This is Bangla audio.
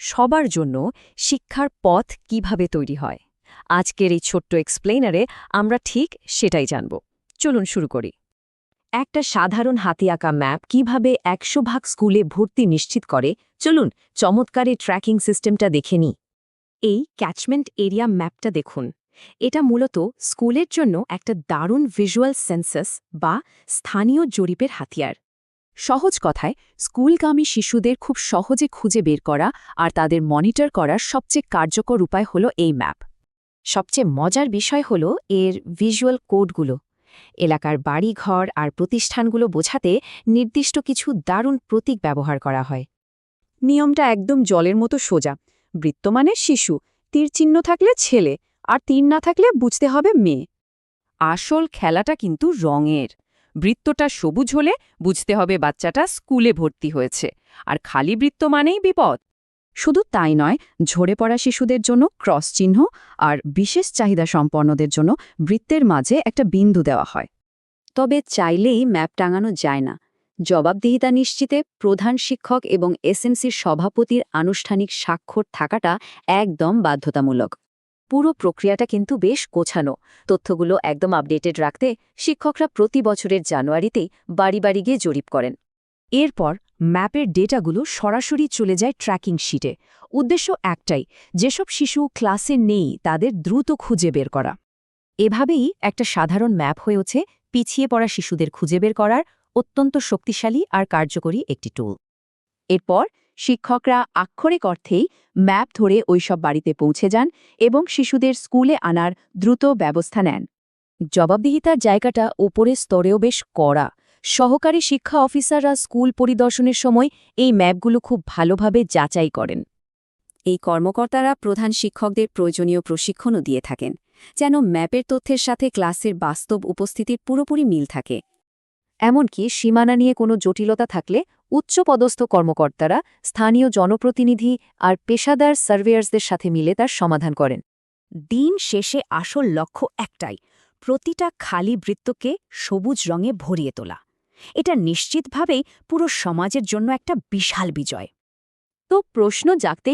সবার জন্য শিক্ষার পথ কিভাবে তৈরি হয়। আজকের এই ছোট্ট এক্সপ্লেইনারে আমরা ঠিক সেটাই জানব। চলুন শুরু করি। একটা সাধারণ হাতে আঁকা ম্যাপ কিভাবে 100 ভাগ স্কুলে ভর্তি নিশ্চিত করে, চলুন চমৎকার এই ট্র্যাকিং সিস্টেমটা দেখে নিই। এই ক্যাচমেন্ট এরিয়া ম্যাপটা দেখুন। এটা মূলত স্কুলের জন্য একটা দারুণ ভিজুয়াল সেন্সাস বা স্থানীয় জরিপের হাতিয়ার। সহজ কথায়, স্কুলগামী শিশুদের খুব সহজে খুঁজে বের করা আর তাদের মনিটর করার সবচেয়ে কার্যকর উপায় হল এই ম্যাপ। সবচেয়ে মজার বিষয় হল এর ভিজুয়াল কোডগুলো। এলাকার বাড়িঘর আর প্রতিষ্ঠানগুলো বোঝাতে নির্দিষ্ট কিছু দারুণ প্রতীক ব্যবহার করা হয়। নিয়মটা একদম জলের মতো সোজা। বৃত্ত মানে শিশু, তীরচিহ্ন থাকলে ছেলে, আর তীর না থাকলে বুঝতে হবে মেয়ে। আসল খেলাটা কিন্তু রঙের। বৃত্তটা সবুজ হলে বুঝতে হবে বাচ্চাটা স্কুলে ভর্তি হয়েছে, আর খালি বৃত্ত মানেই বিপদ। শুধু তাই নয়, ঝরে পড়া শিশুদের জন্য ক্রস চিহ্ন আর বিশেষ চাহিদা সম্পন্নদের জন্য বৃত্তের মাঝে একটা বিন্দু দেওয়া হয়। তবে চাইলেই ম্যাপ টাঙানো যায় না। জবাবদিহিতা নিশ্চিতে প্রধান শিক্ষক এবং এসএমসির সভাপতির আনুষ্ঠানিক স্বাক্ষর থাকাটা একদম বাধ্যতামূলক। পুরো প্রক্রিয়াটা কিন্তু বেশ গোছানো। তথ্যগুলো একদম আপডেটেড রাখতে শিক্ষকরা প্রতি বছরের জানুয়ারিতেই বাড়ি বাড়ি গিয়ে জরিপ করেন। এরপর ম্যাপের ডেটাগুলো সরাসরি চলে যায় ট্র্যাকিং শিটে। উদ্দেশ্য একটাই, যেসব শিশু ক্লাসে নেই তাদের দ্রুত খুঁজে বের করা। এভাবেই একটা সাধারণ ম্যাপ হয়ে ওঠে পিছিয়ে পড়া শিশুদের খুঁজে বের করার অত্যন্ত শক্তিশালী আর কার্যকরী একটি টুল। এরপর শিক্ষকরা আক্ষরিক অর্থেই ম্যাপ ধরে ওইসব বাড়িতে পৌঁছে যান এবং শিশুদের স্কুলে আনার দ্রুত ব্যবস্থা নেন। জবাবদিহিতার জায়গাটা ওপরের স্তরেও বেশ কড়া। সহকারী শিক্ষা অফিসাররা স্কুল পরিদর্শনের সময় এই ম্যাপগুলো খুব ভালোভাবে যাচাই করেন। এই কর্মকর্তারা প্রধান শিক্ষকদের প্রয়োজনীয় প্রশিক্ষণও দিয়ে থাকেন, যেন ম্যাপের তথ্যের সাথে ক্লাসের বাস্তব উপস্থিতির পুরোপুরি মিল থাকে। এমনকি সীমানা নিয়ে কোনো জটিলতা থাকলে উচ্চপদস্থ কর্মকর্তারা স্থানীয় জনপ্রতিনিধি আর পেশাদার সার্ভেয়ার্সদের সাথে মিলে তার সমাধান করেন। দিন শেষে আসল লক্ষ্য একটাই, প্রতিটা খালি বৃত্তকে সবুজ রঙে ভরিয়ে তোলা। এটা নিশ্চিতভাবেই পুরো সমাজের জন্য একটা বিশাল বিজয়। তো প্রশ্ন জাগতেই